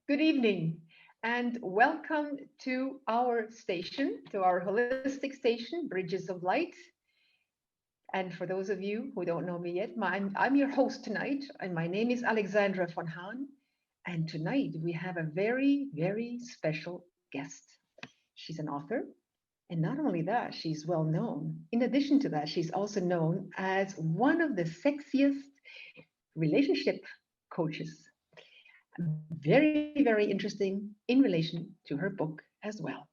Good evening, and welcome to our station, to our holistic station, Bridges of Light. And for those of you who don't know me yet, I'm your host tonight, and my name is Alexandra von Hahn. And tonight we have a very, very special guest. She's an author, and not only that, she's well known. In addition to that, she's also known as one of the sexiest relationship coaches. Very, very interesting in relation to her book as well.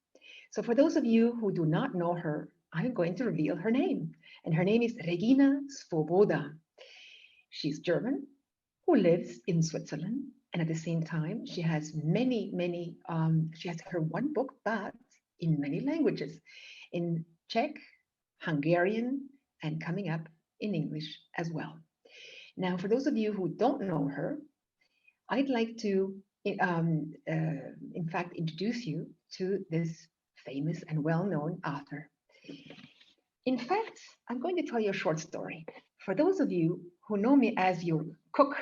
So, for those of you who do not know her, I'm going to reveal her name. And her name is Regina Swoboda. She's German who lives in Switzerland. And at the same time, she has she has her one book, but in many languages in Czech, Hungarian, and coming up in English as well. Now, for those of you who don't know her, I'd like to, in fact, introduce you to this famous and well-known author. In fact, I'm going to tell you a short story. For those of you who know me as your cook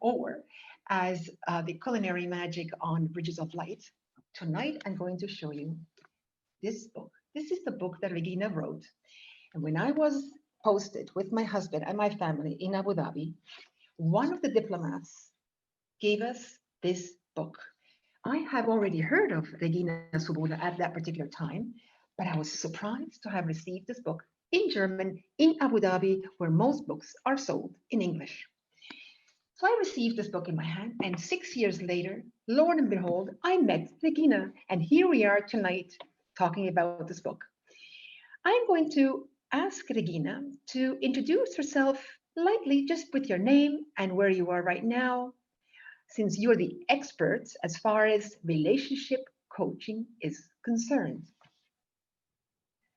or as the culinary magic on Bridges of Light, tonight I'm going to show you this book. This is the book that Regina wrote. And when I was posted with my husband and my family in Abu Dhabi, one of the diplomats gave us this book. I have already heard of Regina Swoboda at that particular time, but I was surprised to have received this book in German in Abu Dhabi, where most books are sold in English. So I received this book in my hand, and 6 years later, lo and behold, I met Regina, and here we are tonight talking about this book. I'm going to ask Regina to introduce herself lightly, just with your name and where you are right now, since you're the expert as far as relationship coaching is concerned.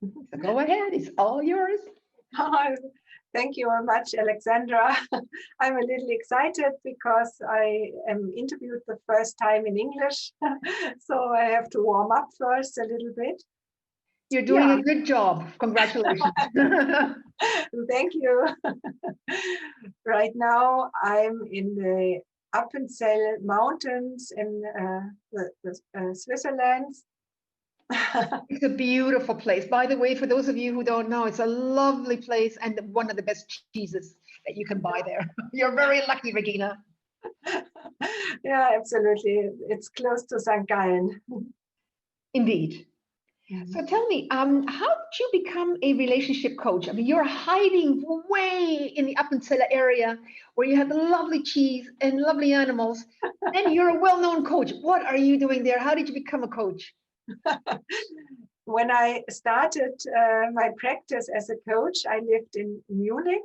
So go ahead, it's all yours. Oh, thank you very much, Alexandra. I'm a little excited because I am interviewed the first time in English, so I have to warm up first a little bit. You're doing a good job. Congratulations. Thank you. Right now, I'm in the Appenzell Mountains in Switzerland. It's a beautiful place. By the way, for those of you who don't know, it's a lovely place and one of the best cheeses that you can buy there. You're very lucky, Regina. Yeah, absolutely. It's close to St. Gallen. Indeed. So tell me, how did you become a relationship coach? I mean, you're hiding way in the Appenzell area where you have lovely cheese and lovely animals, and you're a well-known coach. What are you doing there? How did you become a coach? When I started my practice as a coach, I lived in Munich.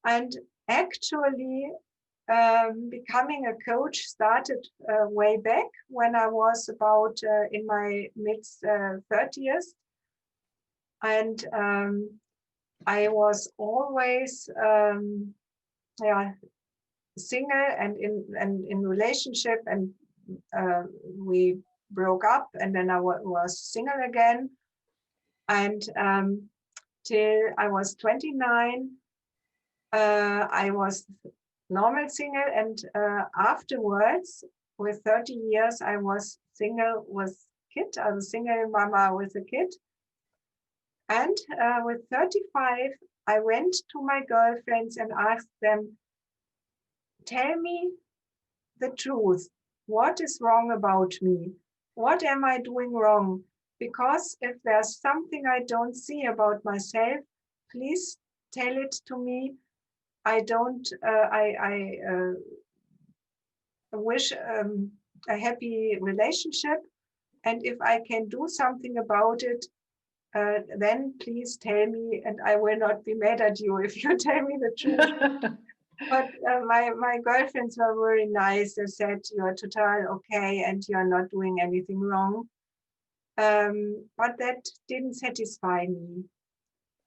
And actually, becoming a coach started way back when I was about in my mid-30s. And I was always single and in relationship, and we broke up, and then I was single again. And till I was 29, I was normal single, and afterwards, with 30 years, I was single with kid. I was single mama with a kid. And with 35, I went to my girlfriends and asked them, tell me the truth. What is wrong about me? What am I doing wrong? Because if there's something I don't see about myself, please tell it to me. I don't, I wish a happy relationship. And if I can do something about it, then please tell me, and I will not be mad at you if you tell me the truth. But my girlfriends were very nice. They said, you're totally okay and you're not doing anything wrong. But that didn't satisfy me.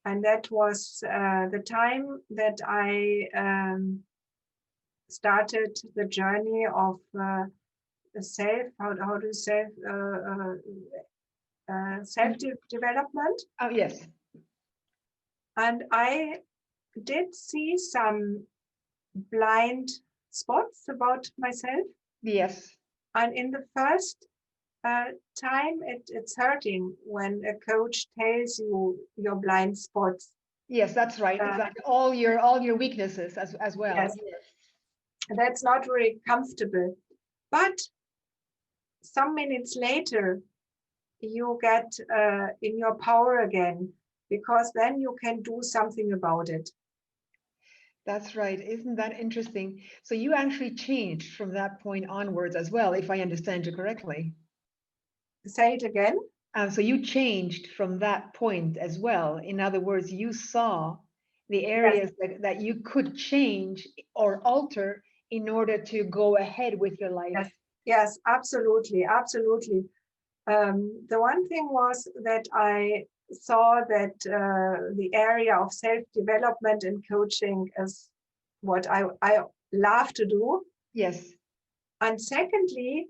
And that was the time that I started the journey of self-development. Oh, yes. And I did see some blind spots about myself. Yes. And in the first time, it's hurting when a coach tells you your blind spots. Yes, that's right. Uh, Exactly. All your weaknesses as well. yes, that's not very comfortable. But some minutes later, you get in your power again, because then you can do something about it. That's right. Isn't that interesting? So you actually changed from that point onwards as well, if I understand you correctly. Say it again. So you changed from that point as well. In other words, you saw the Yes, areas that you could change or alter in order to go ahead with your life. yes, yes, absolutely, absolutely. The one thing was that I saw that the area of self-development and coaching is what I love to do. Yes. And secondly,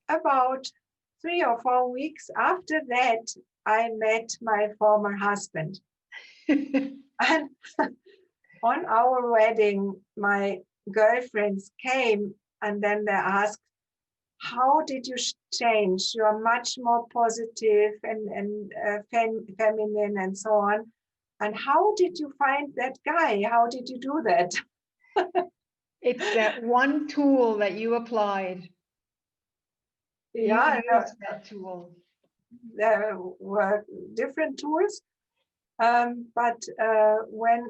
about 3 or 4 weeks after that, I met my former husband. And on our wedding, my girlfriends came and then they asked, how did you change? You are much more positive and feminine and so on. And how did you find that guy? How did you do that? It's that one tool that you applied. You Yeah, used that tool. there were different tools. But when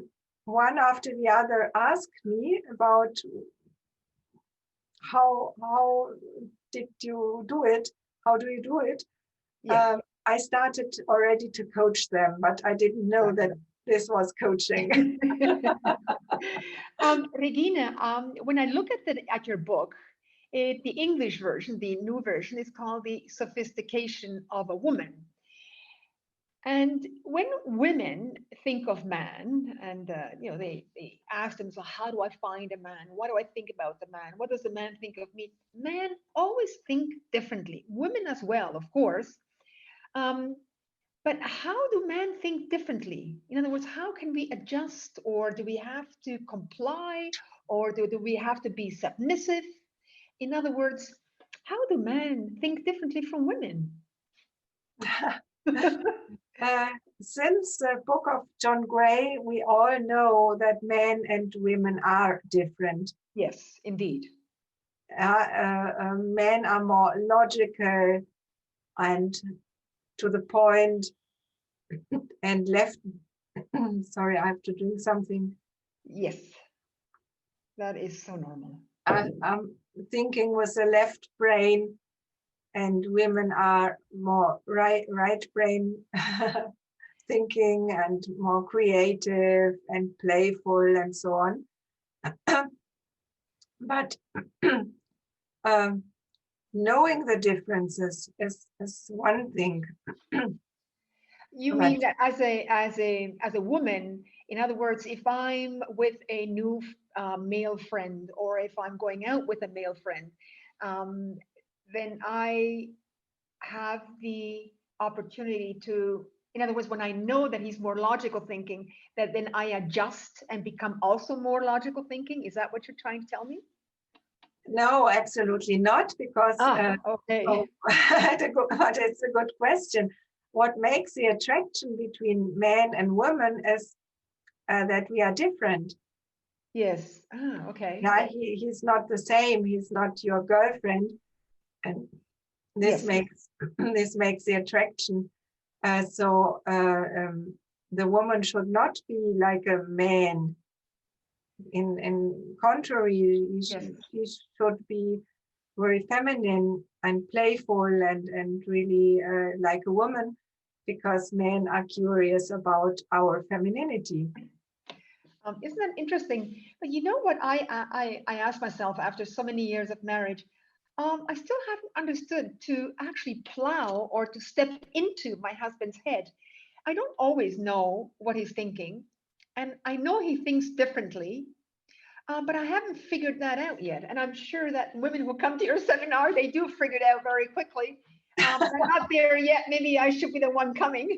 one after the other asked me about how did you do it? How do you do it? Yes. I started already to coach them, but I didn't know that this was coaching. Regina, when I look at your book, the English version, the new version, is called The Sophistication of a Woman. And when women think of man, and they ask themselves, how do I find a man? What do I think about the man? What does the man think of me? Men always think differently. Women as well, of course. Um, but how do men think differently? In other words, how can we adjust, or do we have to comply, or do we have to be submissive? In other words, how do men think differently from women? Uh, since the book of John Gray, we all know that men and women are different. Yes, indeed. Men are more logical and to the point, and left. Sorry, I have to drink something. Yes, that is so normal. I'm thinking with the left brain, and women are more right brain thinking and more creative and playful and so on. But knowing the differences is one thing. You But mean that as a woman, in other words, if I'm with a new male friend, or if I'm going out with a male friend, um, then I have the opportunity to, in other words, when I know that he's more logical thinking, that then I adjust and become also more logical thinking. Is that what you're trying to tell me? no, absolutely not, because Okay. but it's a good question. What makes the attraction between men and women is that we are different. Yes. Okay. Yeah, he's not the same. He's not your girlfriend, and this Yes. makes this makes the attraction. So the woman should not be like a man. In contrary, Yes. she should be very feminine and playful and really like a woman, because men are curious about our femininity. Isn't that interesting? But you know what I asked myself after so many years of marriage? I still haven't understood to actually plow or to step into my husband's head. I don't always know what he's thinking, and I know he thinks differently, but I haven't figured that out yet. And I'm sure that women who come to your seminar, they do figure it out very quickly. But I'm not there yet. Maybe I should be the one coming.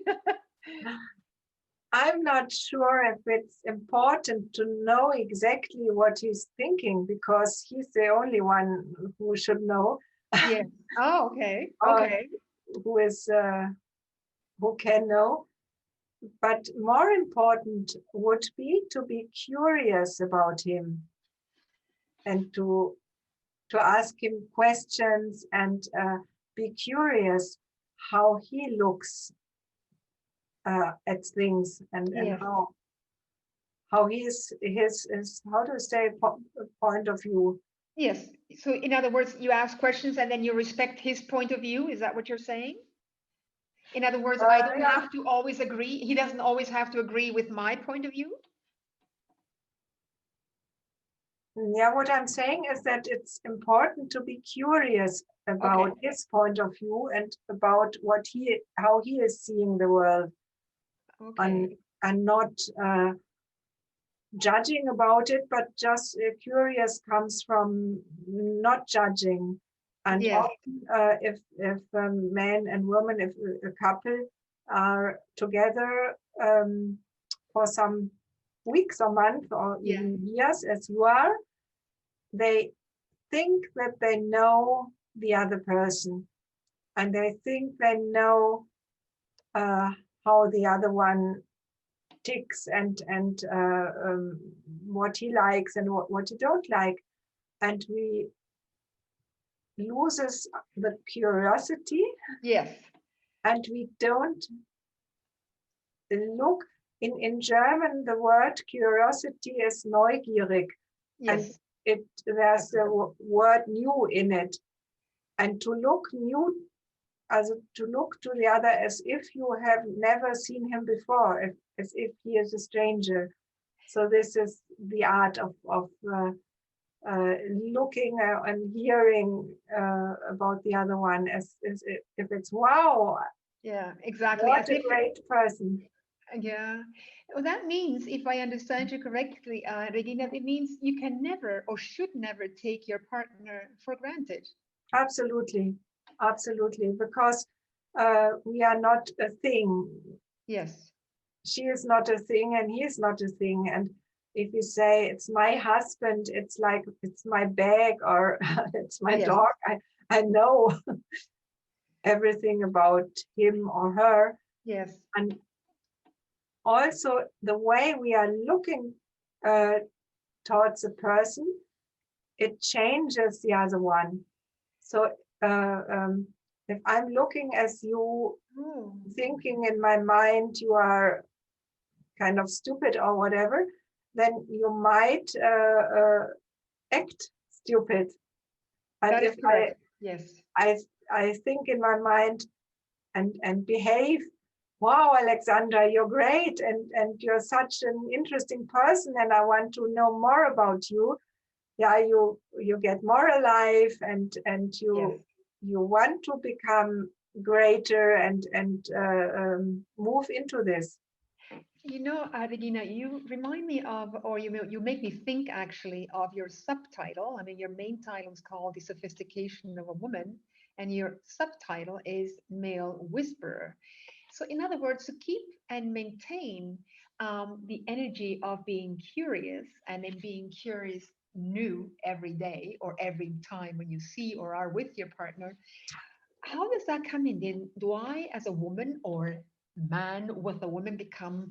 I'm not sure if it's important to know exactly what he's thinking, because he's the only one who should know, Yeah. Oh, okay. or Okay. who is who can know. But more important would be to be curious about him, and to ask him questions, and be curious how he looks at things, and Yes. how his how to say point of view. Yes. So in other words, you ask questions and then you respect his point of view. Is that what you're saying? In other words, I don't Yeah, have to always agree. He doesn't always have to agree with my point of view. yeah. What I'm saying is that it's important to be curious Okay. about his point of view, and about how he is seeing the world, and Okay. not judging about it, but just curious comes from not judging. And Yes. often, if man and woman, if a couple are together for some weeks or months or Yeah. even years, as you are, they think that they know the other person, and they think they know uh, how the other one ticks, and what he likes and what he don't like, and we loses the curiosity, Yes. and we don't look. In German the word curiosity is neugierig, and Yes. there's the word new in it, and to look new, as to look to the other as if you have never seen him before, as if he is a stranger. So this is the art of looking and hearing about the other one, as if it's wow, Yeah, exactly. what As a if, great person. yeah. Well, that means, if I understand you correctly, Regina, it means you can never or should never take your partner for granted. Absolutely, absolutely, because we are not a thing. Yes. She is not a thing, and he is not a thing. And if you say it's my husband, it's like it's my bag, or it's my Yes. dog. I know everything about him or her. Yes. And also the way we are looking uh, towards a person, it changes the other one. So if I'm looking as you, Oh, thinking in my mind you are kind of stupid or whatever, then you might act stupid. And that is if correct. Yes. I I think in my mind and behave, wow, Alexandra, you're great, and you're such an interesting person, and I want to know more about you. Yeah, you get more alive, and Yes. you want to become greater, and move into this. You know, Regina, you remind me of, or you make me think actually of your subtitle. I mean, your main title is called The Sophistication of a Woman, and your subtitle is Male Whisperer. So, in other words, to keep and maintain the energy of being curious, and in being curious new every day or every time when you see or are with your partner, how does that come in? Then, do I, as a woman or man with a woman, become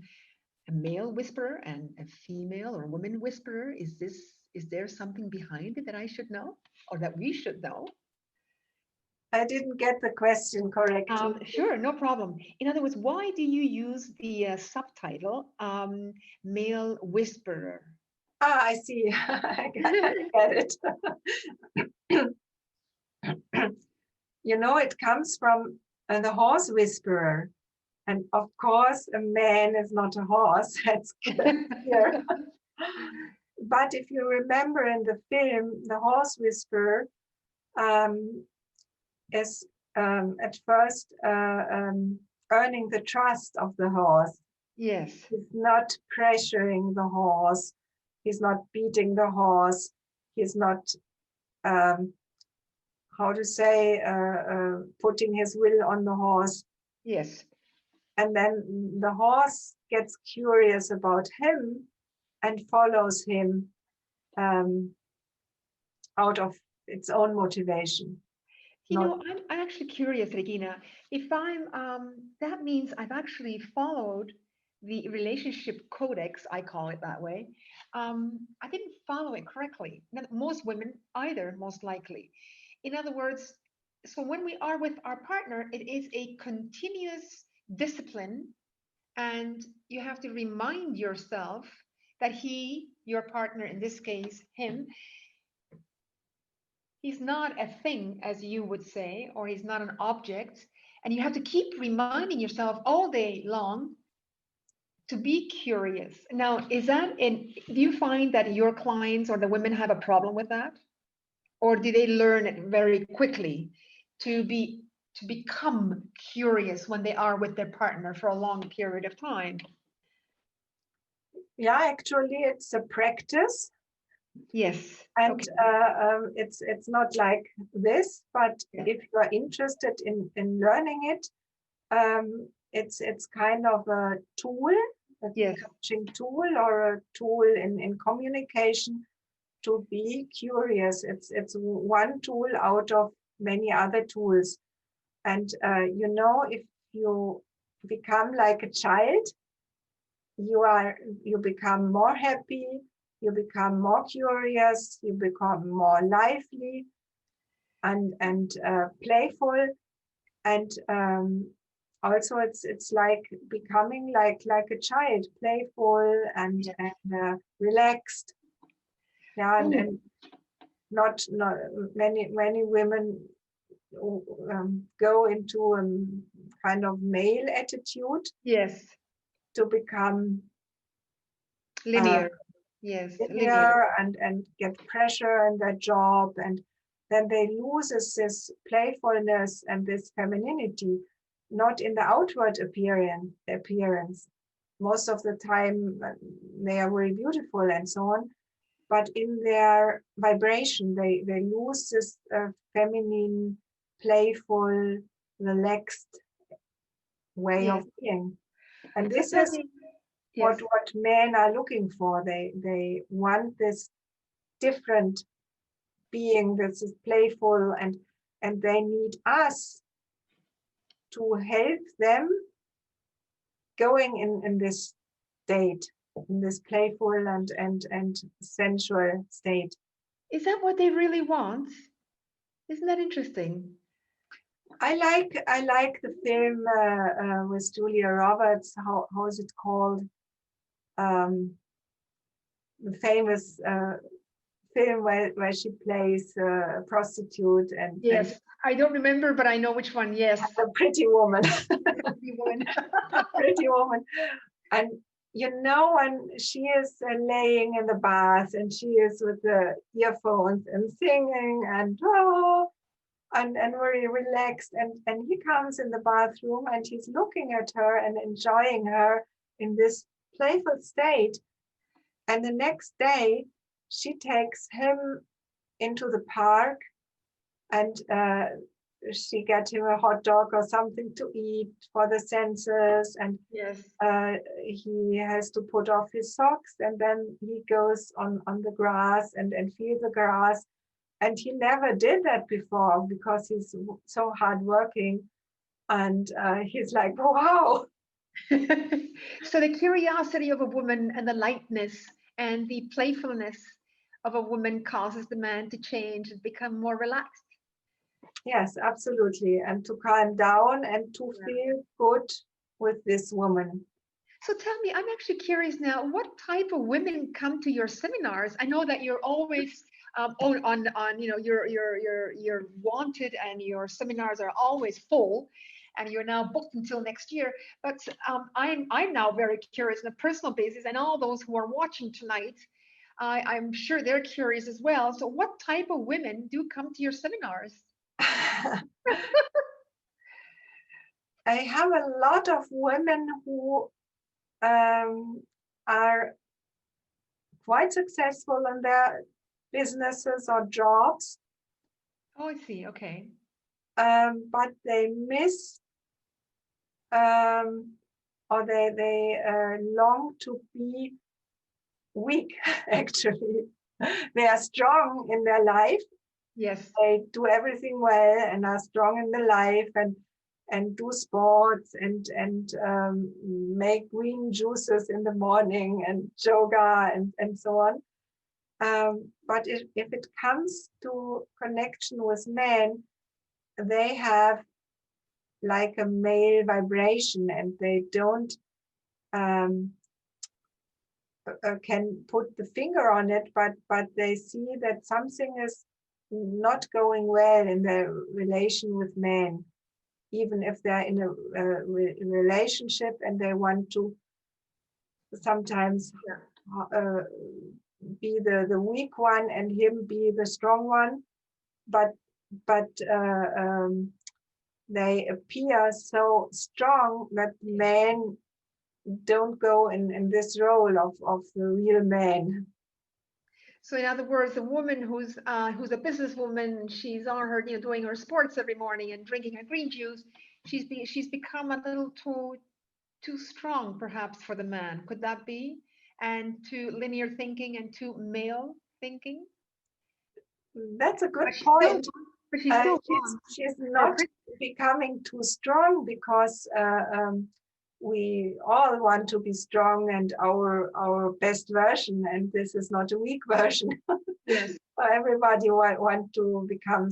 a male whisperer and a female or a woman whisperer? Is there something behind it that I should know or that we should know? I didn't get the question correctly. Sure, no problem. In other words, why do you use the subtitle male whisperer? Ah, I see. I get it. You know, it comes from the horse whisperer. And of course, a man is not a horse. That's clear. But if you remember in the film, the horse whisperer um, is at first earning the trust of the horse. Yes, He's not pressuring the horse. He's not beating the horse. He's not, um, how to say, putting his will on the horse. yes, and then the horse gets curious about him and follows him out of its own motivation. You know, I'm actually curious, Regina. If that means I've actually followed the relationship codex, I call it that way. I didn't follow it correctly. Most women either, most likely. In other words, so when we are with our partner, it is a continuous discipline, and you have to remind yourself that your partner, in this case, him, he's not a thing, as you would say, or he's not an object. And you have to keep reminding yourself all day long to be curious. Now, do you find that your clients or the women have a problem with that? Or do they learn it very quickly to become curious when they are with their partner for a long period of time? Yeah, actually, it's a practice. Yes. And okay. it's not like this, but Yeah. if you are interested in learning it, it's kind of a tool, a Yes. coaching tool, or a tool in communication to be curious. It's one tool out of many other tools. And if you become like a child, you become more happy, you become more curious, you become more lively and playful, and also it's like becoming like a child, playful and relaxed. Yeah, and not many women go into a kind of male attitude. Yes. To become linear. Yes, linear and get pressure in their job, and then they lose this playfulness and this femininity, not in the outward appearance. Most of the time they are very beautiful and so on, but in their vibration they lose this feminine, playful, relaxed way of being. And this is what men are looking for. They want this different being that is playful, and they need us to help them going in this state, in this playful and sensual state. Is that what they really want? Isn't that interesting? I like the film with Julia Roberts. How is it called? The famous film where she plays a prostitute and yes, I don't remember, but I know which one. Yes, a pretty woman. pretty woman. Pretty woman. And when she is laying in the bath and she is with the earphones and singing and very relaxed, and he comes in the bathroom and he's looking at her and enjoying her in this playful state. And the next day she takes him into the park, and she got him a hot dog or something to eat for the senses, and he has to put off his socks, and then he goes on the grass and feel the grass. And he never did that before because he's so hardworking, and he's like, oh, wow. So the curiosity of a woman and the lightness and the playfulness of a woman causes the man to change and become more relaxed. Yes, absolutely. And to calm down and to feel good with this woman. So tell me, I'm actually curious now, what type of women come to your seminars? I know that you're always you're wanted and your seminars are always full, and you're now booked until next year. But I'm now very curious on a personal basis, and all those who are watching tonight, I'm sure they're curious as well. So what type of women do come to your seminars? I have a lot of women who are quite successful in their businesses or jobs. Oh, I see. Okay. But they miss or they long to be weak. Actually, they are strong in their life. Yes. They do everything well and are strong in the life and do sports and make green juices in the morning and yoga and so on. But if it comes to connection with men, they have like a male vibration, and they don't can put the finger on it, but they see that something is not going well in their relation with men, even if they're in a relationship and they want to sometimes be the weak one and him be the strong one, but they appear so strong that men don't go in this role of the real man. So in other words, a woman who's a businesswoman, she's on her, doing her sports every morning and drinking her green juice. She's become a little too strong, perhaps, for the man. Could that be? And too linear thinking and too male thinking. That's a good But she still, point. but she still She's not becoming too strong because we all want to be strong and our best version, and this is not a weak version. Yes. Everybody want to become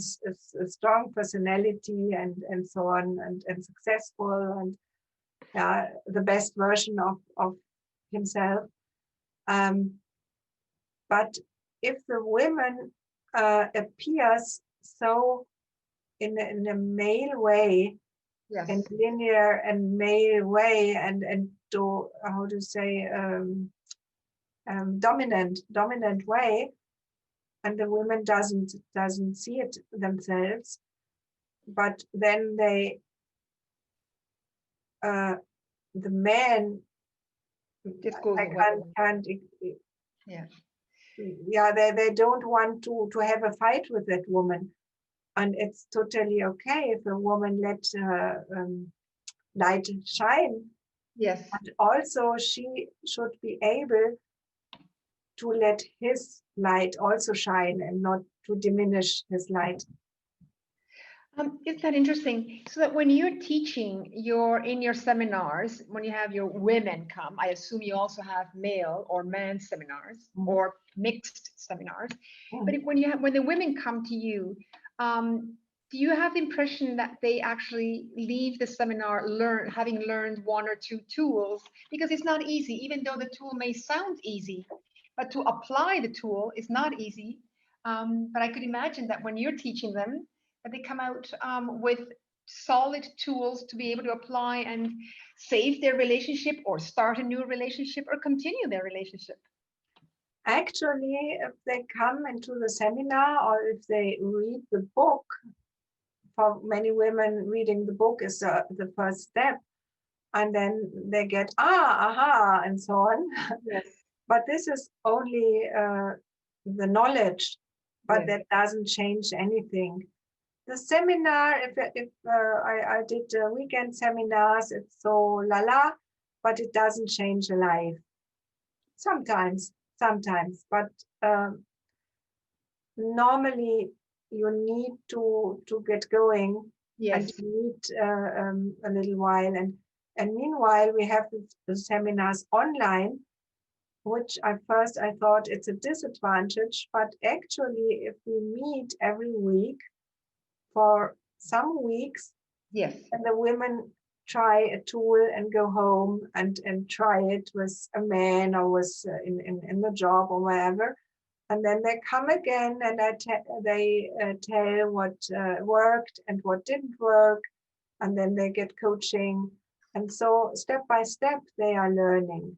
a strong personality and so on and successful and the best version of himself. But if the women appears so in a male way, Yes. and linear and male way, and to how to say dominant way, and the women doesn't see it themselves, but then they the man Just goes can't yeah. they don't want to have a fight with that woman, and it's totally okay if a woman let her light shine. Yes. And also she should be able to let his light also shine and not to diminish his light. Isn't that interesting? So that when you're teaching in your seminars, when you have your women come, I assume you also have male or man seminars or mixed seminars. But when the women come to you, do you have the impression that they actually leave the seminar having learned one or two tools? Because it's not easy, even though the tool may sound easy, but to apply the tool is not easy. But I could imagine that when you're teaching them, that they come out with solid tools to be able to apply and save their relationship or start a new relationship or continue their relationship. Actually, if they come into the seminar or if they read the book, for many women, reading the book is the first step. And then they get, aha, and so on. Yes. But this is only the knowledge, but yes. That doesn't change anything. The seminar, if I did weekend seminars, it's so la, but it doesn't change a life. Sometimes, but normally you need to get going. Yes. And you need a little while. And meanwhile, we have the seminars online, which at first I thought it's a disadvantage, but actually, if we meet every week for some weeks, yes, and the women try a tool and go home and try it with a man or with in the job or wherever, and then they come again and they tell what worked and what didn't work, and then they get coaching, and so step by step they are learning.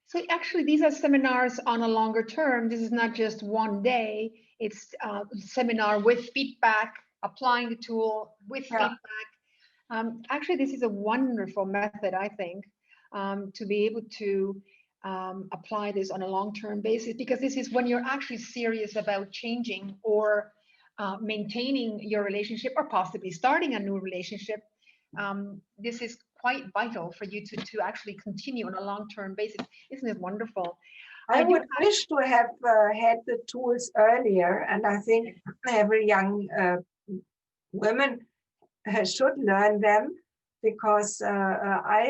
So actually, these are seminars on a longer term. This is not just one day. It's a seminar with feedback, applying the tool with feedback. Actually, this is a wonderful method, I think, to be able to apply this on a long-term basis, because this is when you're actually serious about changing or maintaining your relationship or possibly starting a new relationship. This is quite vital for you to actually continue on a long-term basis. Isn't it wonderful? I I do would wish to have had the tools earlier, and I think every young woman should learn them, because I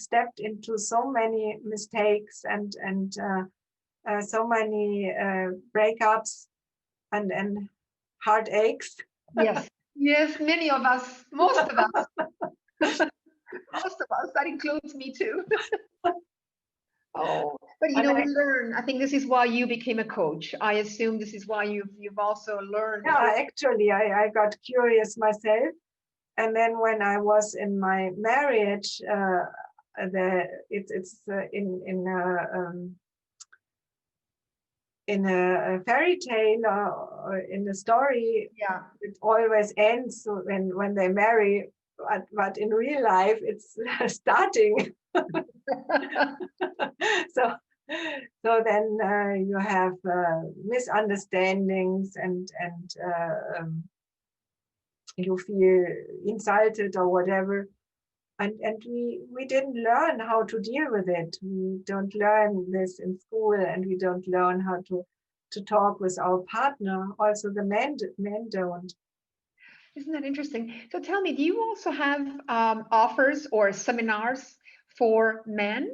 stepped into so many mistakes and so many breakups and heartaches. yes, yes, many of us, most of us, most of us. That includes me too. Oh, but you And know, we learn. I think this is why you became a coach. I assume this is why you've also learned. yeah, actually, I got curious myself. And then when I was in my marriage, it's in a fairy tale or in a story, Yeah. it always ends when they marry, but in real life, it's starting. so so then you have misunderstandings and you feel insulted or whatever, and we didn't learn how to deal with it. We don't learn this in school, and we don't learn how to talk with our partner. Also the men don't. Isn't that interesting? So tell me, do you also have offers or seminars for men?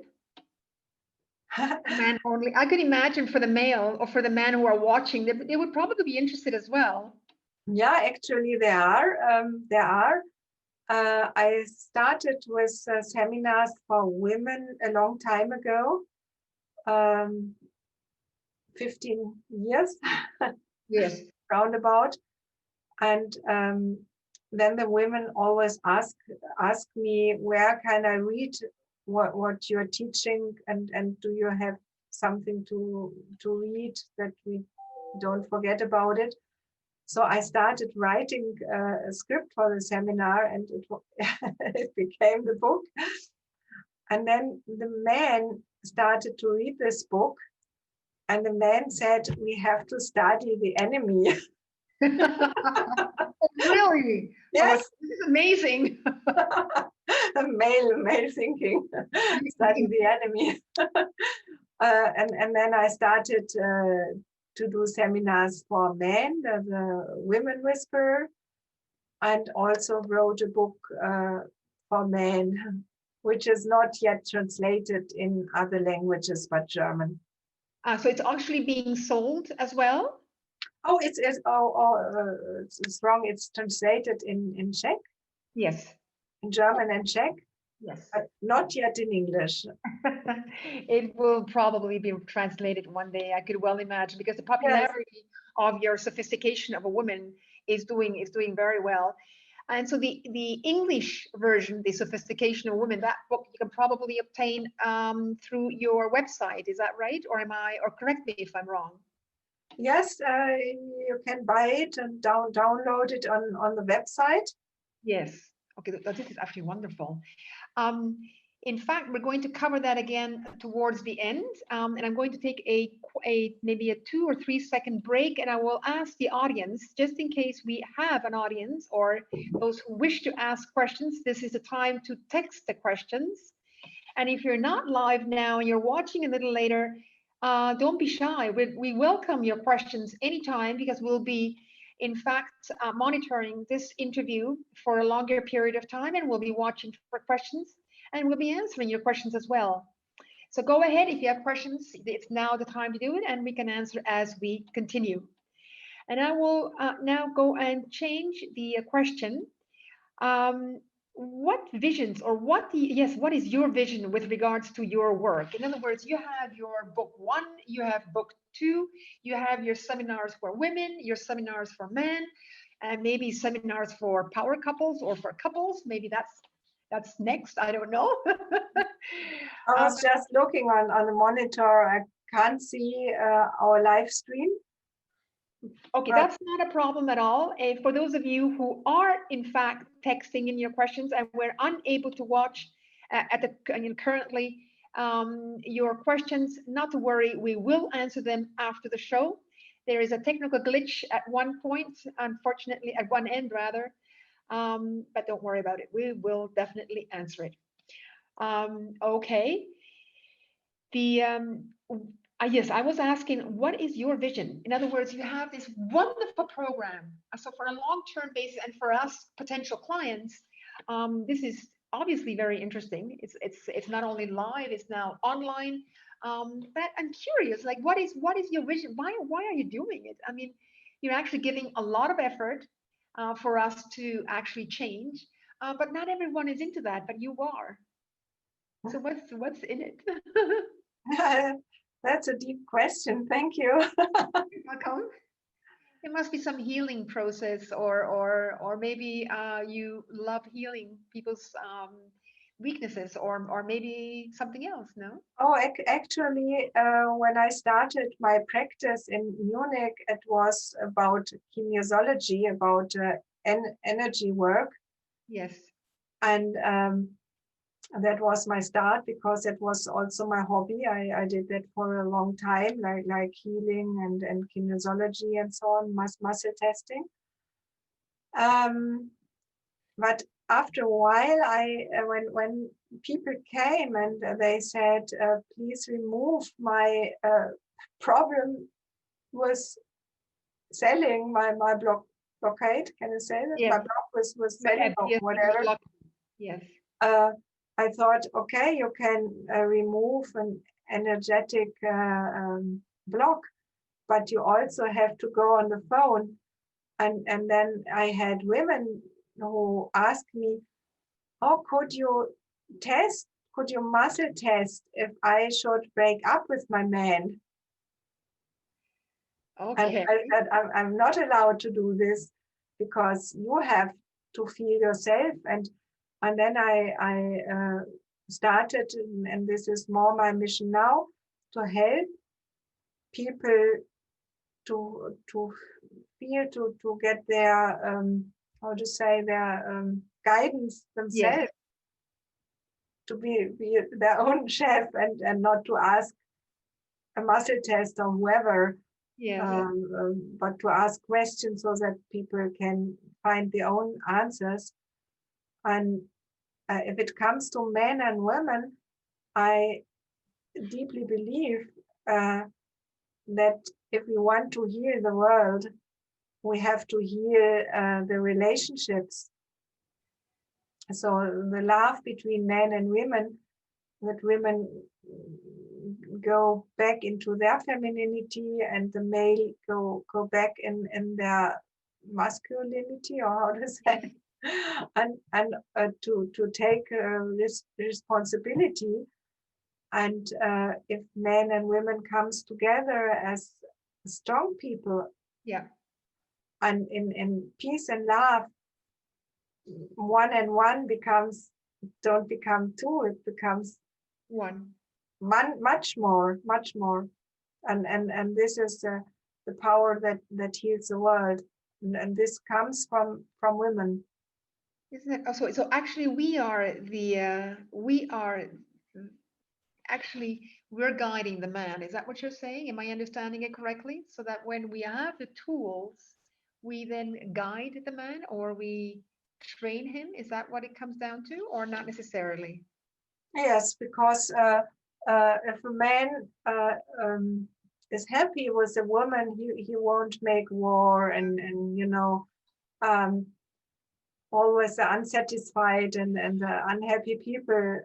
Men only. I could imagine for the male or for the men who are watching, they would probably be interested as well. Yeah, actually there are. I started with seminars for women a long time ago, 15 years Yes. roundabout. And then the women always ask me, where can I read what you're teaching, and do you have something to read that we don't forget about it? So I started writing a script for the seminar, and it became the book. And then the man started to read this book, and the man said, we have to study the enemy. Really? Yes. Oh, this is amazing. male thinking, study the enemy. And then I started to do seminars for men, the Women Whisperer, and also wrote a book for men, which is not yet translated in other languages but German. So it's actually being sold as well? Oh, it's wrong. It's translated in Czech, Yes. in German and Czech, Yes. but not yet in English. It will probably be translated one day, I could well imagine, because the Yes. popularity of your sophistication of a woman is doing very well. And so the English version, the sophistication of women, that book you can probably obtain through your website. Is that right? Or am I, or correct me if I'm wrong? Yes, you can buy it and download it on the website. Yes. Okay, this is actually wonderful. Um, in fact, we're going to cover that again towards the end, and I'm going to take a maybe a 2 or 3 second break, and I will ask the audience, just in case we have an audience or those who wish to ask questions. This is the time to text the questions, and if you're not live now and you're watching a little later, don't be shy. We welcome your questions anytime, because we'll be, in fact, monitoring this interview for a longer period of time, and we'll be watching for questions, and we'll be answering your questions as well. So go ahead if you have questions. It's now the time to do it, and we can answer as we continue. And I will now go and change the question. Um, what visions, or what is your vision with regards to your work? In other words, you have your book one, you have book two, you have your seminars for women, your seminars for men, and maybe seminars for power couples or for couples. Maybe that's next. I don't know. I was just looking on the monitor. I can't see our live stream. Okay, that's not a problem at all. For those of you who are in fact texting in your questions and we're unable to watch currently your questions, not to worry, we will answer them after the show. There is a technical glitch at one point, unfortunately, at one end rather. But don't worry about it. We will definitely answer it. Okay. The yes, I was asking, what is your vision? In other words, you have this wonderful program. So for a long-term basis, and for us potential clients, this is obviously very interesting. It's not only live; it's now online. But I'm curious, like, what is your vision? Why are you doing it? I mean, you're actually giving a lot of effort for us to actually change, but not everyone is into that. But you are. So what's in it? That's a deep question. Thank you. Welcome. There must be some healing process, or maybe you love healing people's weaknesses, or maybe something else. No. Oh, actually, when I started my practice in Munich, it was about kinesiology, about energy work. Yes. And that was my start because it was also my hobby. I did that for a long time, like healing and kinesiology and so on, muscle testing. But after a while, when people came and they said, please remove my problem was selling my blockade. Can you say that? Yes. My block was selling or Yes. whatever. Yes. I thought, okay, you can remove an energetic block, but you also have to go on the phone. And then I had women who asked me, how could you muscle test if I should break up with my man? And Okay. I said, I'm not allowed to do this because you have to feel yourself. And then I started, and this is more my mission now, to help people to feel, to get their how to say, their guidance Yes. themselves, to be their own chef, and not to ask a muscle test or whoever, Yes. but to ask questions so that people can find their own answers. And if it comes to men and women, I deeply believe that if we want to heal the world, we have to heal the relationships. So the love between men and women, that women go back into their femininity and the male go back in their masculinity, or how to say, and to take this responsibility. And if men and women comes together as strong people, Yeah. and in peace and love, one and one don't become two, it becomes One. much more, and this is the power that heals the world, and this comes from women. Isn't it? Oh, so actually, we are actually we're guiding the man. Is that what you're saying? Am I understanding it correctly? So that when we have the tools, we then guide the man, or we train him. Is that what it comes down to, or not necessarily? Yes, because if a man is happy with a woman, he won't make war, and um, always the unsatisfied and the unhappy people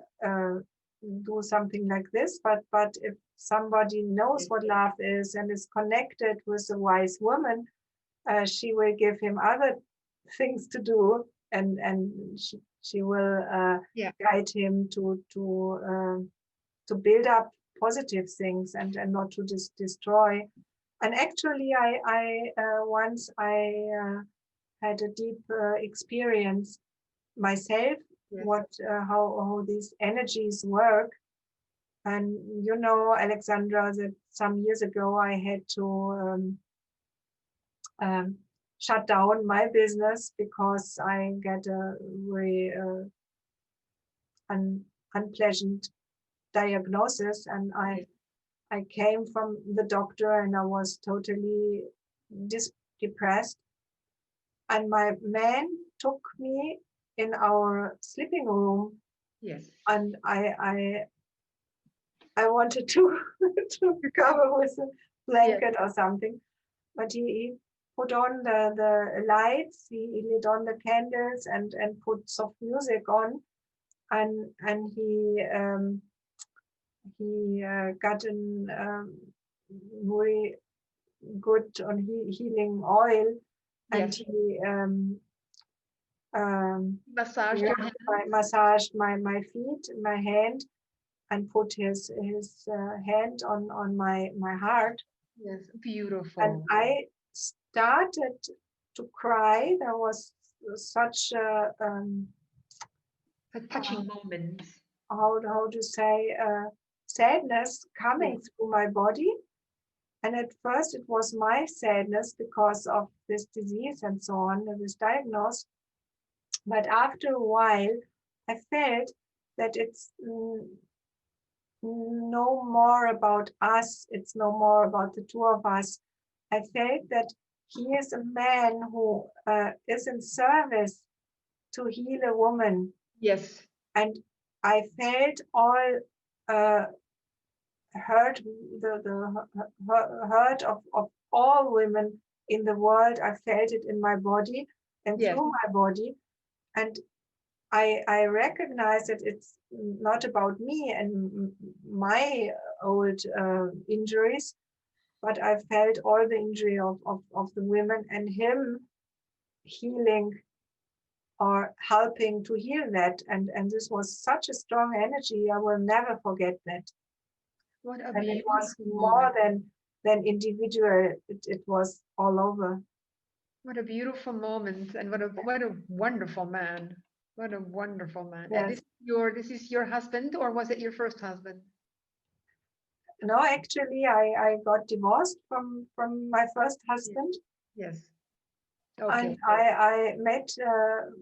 do something like this. But if somebody knows Yes. what love is and is connected with a wise woman, she will give him other things to do, and she will Yeah. guide him to build up positive things, and not to destroy. And actually, I once had a deep experience myself, Yes. what how these energies work. And Alexandra, that some years ago I had to um, shut down my business because I get a very unpleasant diagnosis, and Yes. I came from the doctor and I was totally depressed. and my man took me in our sleeping room, Yes. and I wanted to to cover with a Yes. blanket or something, but he put on the lights, he lit on the candles and put soft music on, and he got an very good on healing oil, and Yes. he Massage your hand. massaged my feet, my hand, and put his hand on my heart, Yes. and Beautiful. I started to cry. There was such a A touching moment. how to say sadness Yes. coming through my body. And at first, it was my sadness because of this disease and so on, that was diagnosed. But after a while, I felt that it's no more about us, it's no more about the two of us. I felt that he is a man who is in service to heal a woman. Yes. And I felt all hurt, the hurt of all women in the world. I felt it in my body and Yes. through my body. And I recognize that it's not about me and my old injuries, but I felt all the injury of the women and him healing or helping to heal that. And this was such a strong energy. I will never forget that. What a And it was beautiful more moment. than individual. It was all over. What a beautiful moment, and what a wonderful man. What a wonderful man. And Yes. this is your husband, or was it your first husband? No, actually, I got divorced from my first Yes. husband. Yes. And Okay. I met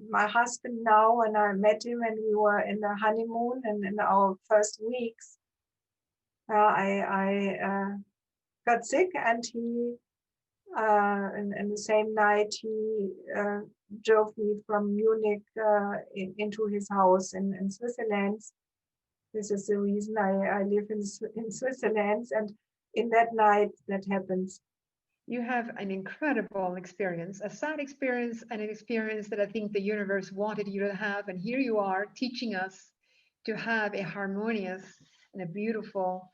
my husband now, and I met him, and we were in the honeymoon, and in our first weeks, I got sick, and he, in the same night, he drove me from Munich into his house in Switzerland. This is the reason I live in Switzerland, and in that night that happens. You have an incredible experience, a sad experience, and an experience that I think the universe wanted you to have. And here you are teaching us to have a harmonious and a beautiful,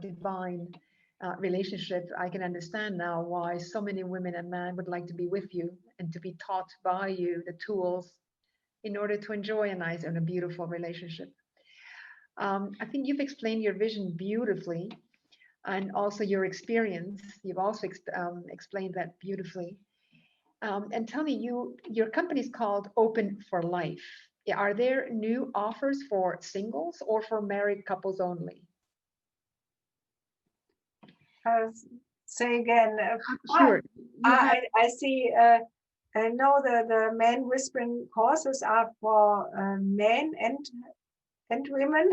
divine relationship. I can understand now why so many women and men would like to be with you and to be taught by you the tools in order to enjoy a nice and a beautiful relationship. I think you've explained your vision beautifully and also your experience. You've also explained that beautifully. And tell me, your company is called Open for Life. Are there new offers for singles or for married couples only? Uh, Say again. Sure. You have I see. I know the men whispering courses are for men and women.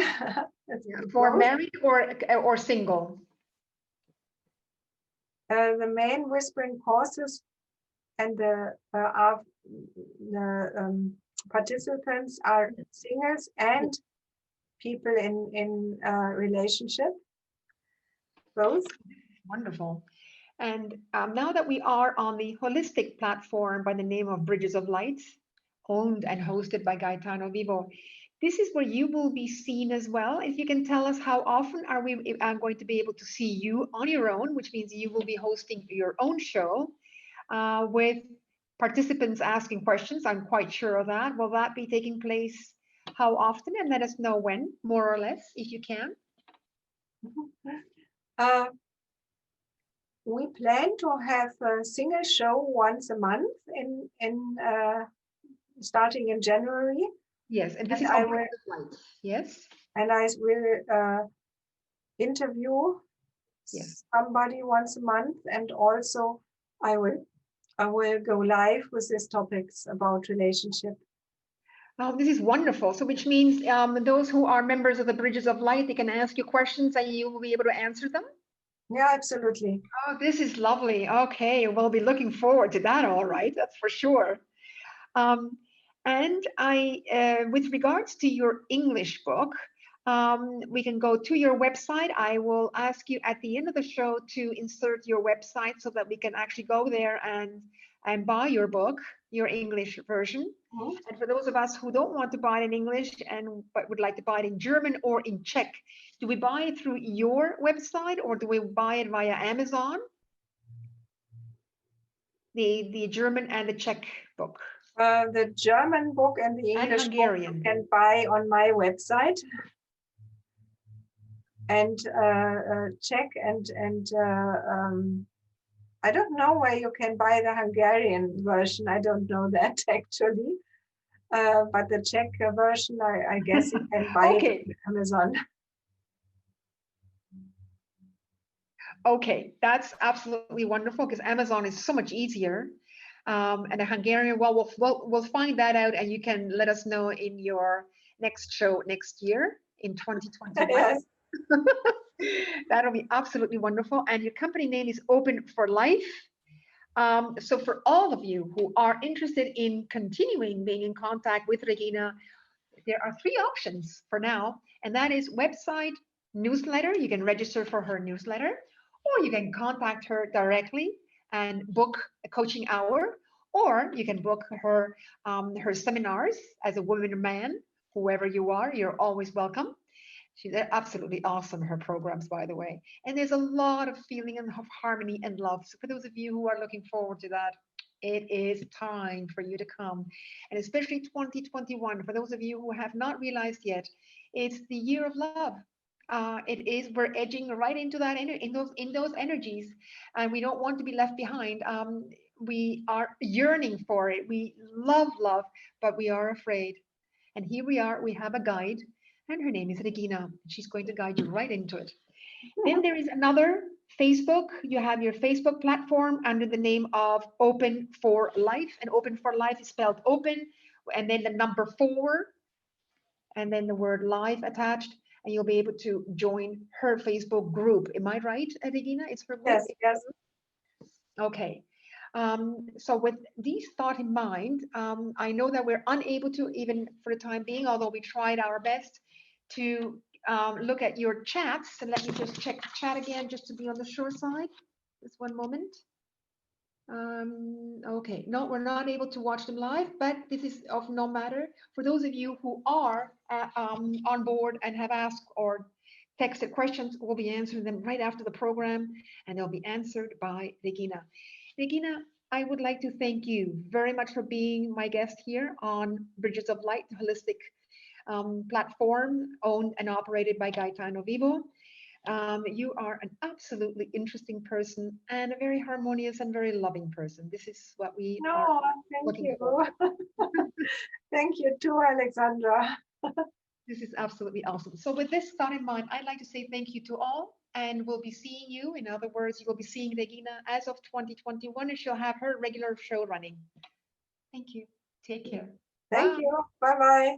It's yeah, for both. married or single. The men whispering courses and the participants are singles and people in relationship, both. Wonderful. And now that we are on the holistic platform by the name of Bridges of Light, owned and hosted by Gaetano Vivo, this is where you will be seen as well. If you can tell us how often are we going to be able to see you on your own, which means you will be hosting your own show with participants asking questions. I'm quite sure of that. Will that be taking place how often? And let us know when, more or less, if you can. Uh, we plan to have a single show once a month in starting in January, Yes, and this and is I on will Bridges of Light. Yes. interview Yes. somebody once a month, and also I will go live with these topics about relationship. Oh, this is wonderful. So, which means those who are members of the Bridges of Light, they can ask you questions and you will be able to answer them. Yeah, absolutely. Oh, this is lovely. Okay, we'll be looking forward to that. All right, that's for sure. Um, and with regards to your English book, we can go to your website. I will ask you at the end of the show to insert your website so that we can actually go there and buy your book, your English version. Mhm. And for those of us who don't want to buy it in English and but would like to buy it in German or in Czech, do we buy it through your website or do we buy it via Amazon? The German and the Czech book The German book and the and English book you Hungarian. can buy on my website, and check and I don't know where you can buy the Hungarian version. I don't know that actually. But the Czech version, I guess you can buy it Okay, on Amazon. okay, that's absolutely wonderful because Amazon is so much easier. And the Hungarian, well, we'll find that out, and you can let us know in your next show next year in 2021. Yes. That'll be absolutely wonderful. And your company name is Open for Life. So for all of you who are interested in continuing being in contact with Regina, there are three options for now, and that is website, newsletter. You can register for her newsletter, or you can contact her directly and book a coaching hour, or you can book her seminars as a woman or man, whoever you are. You're always welcome. She's absolutely awesome, her programs, by the way. And there's a lot of feeling and of harmony and love. So for those of you who are looking forward to that, it is time for you to come. And especially 2021, for those of you who have not realized yet, it's the year of love. We're edging right into that in those energies, and we don't want to be left behind. We are yearning for it. We love love, but we are afraid. And here we are, we have a guide, and her name is Regina. She's going to guide you right into it. Then there is another Facebook. You have your Facebook platform under the name of Open for Life. And Open for Life is spelled open, and then the number four, and then the word life attached. And you'll be able to join her Facebook group. Am I right, Regina? It's her group? Yes, yes. Okay. So with these thought in mind, I know that we're unable to, even for the time being, although we tried our best to look at your chats. And let me just check the chat again, just to be on the sure side. Just one moment. Okay, no, we're not able to watch them live, but this is of no matter. For those of you who are on board and have asked or texted questions, we'll be answering them right after the program, and they'll be answered by Regina. Regina, I would like to thank you very much for being my guest here on Bridges of Light, the holistic platform owned and operated by Gaetano Vivo. You are an absolutely interesting person and a very harmonious and very loving person. This is what we are No, thank looking you. for. Thank you too, Alexandra. This is absolutely awesome. So with this thought in mind, I'd like to say thank you to all, and we'll be seeing you. In other words, you will be seeing Regina as of 2021, and she'll have her regular show running. Thank you. Take care. Thank Bye. you. Bye bye.